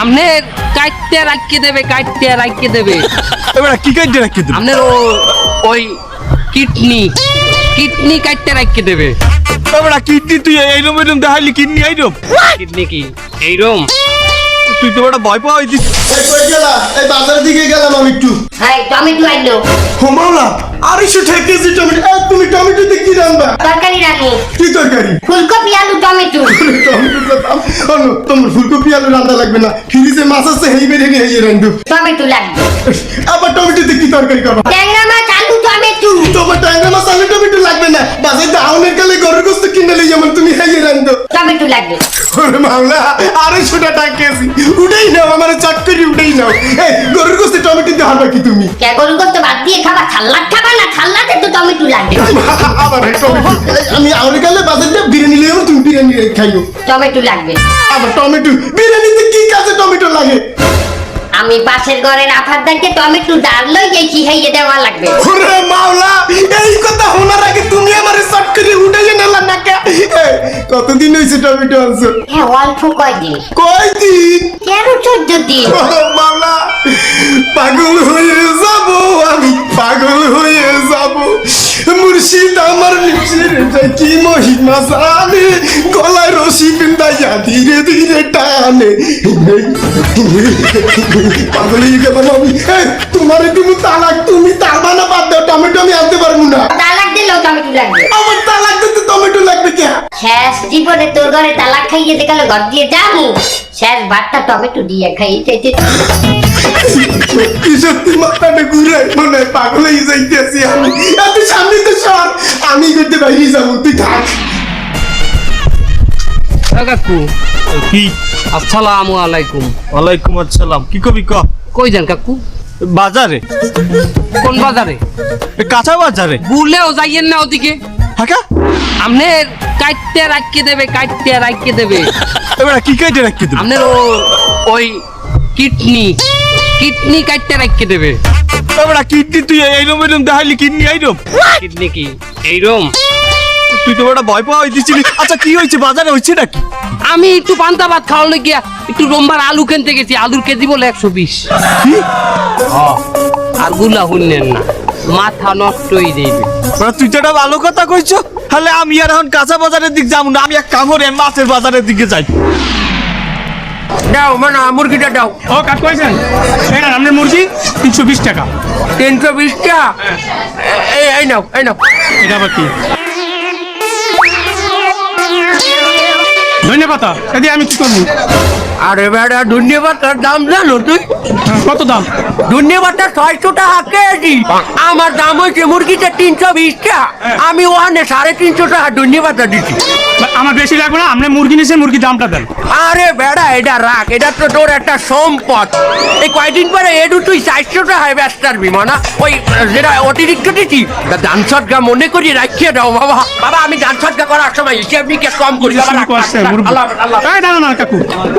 আমনে কাটতে রাখিয়ে দেবে এবার কি কাটতে রাখি দেবে? আমনের ওই কিডনি কাটতে রাখিয়ে দেবে। এবার কিডনি তুই এইরকম এরকম দেখাইলি কিডনি এইরকম? কিডনি কি এইরকম? তুই তো বড় ভয় পাওয়া হইছিস। এই কই গেলা? এই বাজারের দিকে গেলাম আমি একটু। হাই টমেটো আইলো ও মাওলা, 250 টাকা কেজি টমেটো। এই তুমি টমেটো দিয়ে কি রান্না? তরকারি রাখো কি তরকারি? ফুলকপি আলু টমেটো টমেটোর দাম। অনু, তোমার ফুলকপি আলু রান্না লাগবে না। ফ্রিজে মাছ আছে, হেই বেরে নিয়ে এই রান্ধু। টমেটো লাগবে আবার টমেটো দিয়ে কি তরকারি করবা? ট্যাংরা মাছ আলু টমেটো তোমার ট্যাংরা মাছ আলু টমেটো লাগবে না। বাজারে দাউনের কালে গরুর গোশত কিনে লই যেমন তুমি হেই রান্ধু। টমেটো লাগবে ওরে মাওলা, 250 টাকা কেজি। উঠেই নাও, আমার চটকরি উঠেই নাও। এই গরুর গোশত টমেটো দিয়ে হারবা কি তুমি? কে গরু করতে বাদ দিয়ে খাবা ছাল্লাদ খাবা না ছাল্লাদে তো টমেটো লাগবে আবার এই টমেটো। আমি আউরে কালে বাজারে বিরিয়ানি লইও, তুমি বিরিয়ানি খাইও। টমেটো লাগবে আবার টমেটো, বিরিয়ানিতে কি কাজে টমেটো লাগে? আমি পাশের ঘরের আফারদারকে টমেটো ডাল লই গেছি খাইয়ে দেওয়া লাগবে ওরে মাওলা, এই কথা শোনার আগে তুমি আমারে চটকরি উঠাইয়ে নিলা নাকি? কতদিন হইছে টমেটো আনছো? হ্যাঁ অল্প কয়দিন কয়দিন? 13-14 দিন ও মাওলা, পাগল হয়ে যাব আমি, পাগল হয়ে যাব। মুর্শিদ আমার নিচের যায় কি মহিমা জানে, গলায় রশি বিন্দাইয়া ধীরে ধীরে টানে। পাগল হয়ে গেলাম আমি। তোমারে তুমি তালাক, তুমি তারবা না বাদ দাও, টমেটো আমি আনতে পারবো না। তালাক দিলেও টমেটো লাগবে আমার তালাক দিতে টমেটো লাগবে কে? শেষ জীবনে তোর ঘরে তালাক খাইয়ে দেখালে ঘর দিয়ে যাবো শেষ ভাতটা টমেটো দিয়ে খাইতে সত্যি সত্যি মাথাটা ঘুরে মনে হয় পাগল হয়ে যাইতেছি আমি। তুই সামনে তো সর, আমি করতে বাইরে যাবো, তুই থাক। কাকু কি? আসসালামু আলাইকুম। ওয়ালাইকুম আসসালাম। কি কবি ক? কই যান কাকু? বাজারে। কোন বাজারে? কাঁচা বাজারে। ভুলেও যাইয়েন না ওদিকে। হাকা? আমনের কাটতে রাখিয়ে দেবে এবার কি কাটতে রাখি দেবে? আমনের ওই কিডনি কাটতে রাখিয়ে দেবে। এবার কিডনি তুই এইরকম এরকম দেখাইলি কিডনি এইরকম? কিডনি কি এইরকম? তুই তো বড় ভয় পাওয়া হইছিস। আচ্ছা কি হয়েছে বাজারে, হচ্ছে নাকি? আমি একটু পান্তা ভাত খাওয়ার গিয়া একটু রোমবার আলু কিনতে গেছি, আলুর কেজি বলে 120। কি? আর গুলা শুনলেন না, মাথা নষ্ট হয়ে যাইবে। তুই তো একটা ভালো কথা কইছ। তাহলে আমি আর এখন কাঁচা বাজারের দিক যাবো না, আমি এক কাম করে মাছের বাজারের দিকে যাই। দাও মানে মুরগিটা দাও। ও কাজ করেছেন? এটা আপনার মুরগি 320 টাকা। 320 টাকা। এই নাও এই নাও। এটা আবার কি? ধন্যবাদ। এদি আমি কি করবো? আরে বেটা ধন্যবাদটার দাম জানো তুই? কত দাম? ধন্যবাদটা 600 টাকা কেজি। আমার দাম হয়েছে মুরগিটা 320 টাকা। আমি ওখানে 350 টাকা ধন্যবাদটা দিচ্ছি। আমার বেশি লাগবে না, আপনি মুরগি নিয়েছেন, মুরগির দামটা দেন। আরে বেটা এটা রাখ, এটা তো তোর একটা সম্পদ। এই কয়দিন পরে এডু তুই 400 টাকায় ব্যস্ত পারবি মানা। ওই যেটা অতিরিক্ত দিচ্ছি দান সদকা মনে করি রাখিয়ে দাও বাবা। বাবা আমি দান সদকা করার সময় হিসেব নিকে কম করি বাবা। শুরু করছে মুরগি। আল্লাহ আল্লাহ। এই না না না কাকু,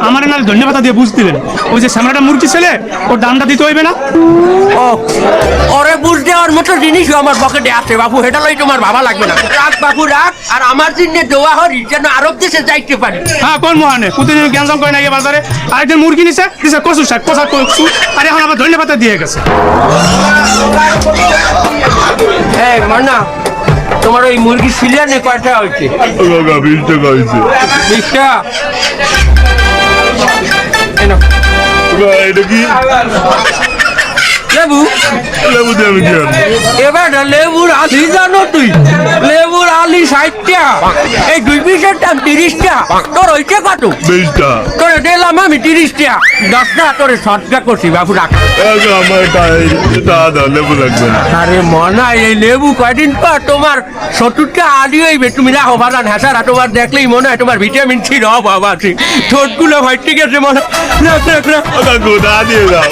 আমার না ধন্যবাদ দিয়ে বুঝ দিবেন। ওই যে সামনেটা মুরগি ছেলে, ওর দামটা দিতে হইবে না? ও ওরে বুঝ দেওয়ার মতো জিনিসও আমার পকেটে আছে বাবু, এটা লই তোমার ভাবা লাগবে না। রাখ বাবু রাখ, আর আমার জন্য দোয়া হরি যেন আরব দেশে যাইতে পারি। হ্যাঁ কোন মহানে প্রতিদিন গ্যাঞ্জাম করে না গিয়ে বাজারে। আরেকজন মুরগি নিছে, দিছে কচু শাক, কষা কচু, আর এখন আবার ধন্যবাদ দিয়ে গেছে। এই মানা তোমার ওই মুরগি সিলিয়ানে কয়টা হয়েছে? 20 টাকা হয়েছে। 20 টাকা। এই নাও। এটা কি? লেবু লেবু দিয়ে আমি কি আনবো? এবার লেবুর আলি জানো তুই? লেবুর আলি 60 টাকা। এই 2 পিসের দাম 30 টাকা। তোর হইছে কত? 20 টাকা। তোরে দিলাম আমি 30 টাকা। 10 টাকা তোরে সৎকা করছি বাবু রাখ। আমার দাদা লেবু লাগবে না। আরে মনা এই লেবু কয়দিন পর তোমার 70 টাকা আলি হইবে। তুমি রাখো বাগান হাসারা, তোমার দেখলেই মনে হয় তোমার ভিটামিন সির অভাব আছে। ঠোঁটগুলো হয়তো গেছে মনে হয়। রাখ রাখ রাখ। কাকু দা দিয়ে দাও।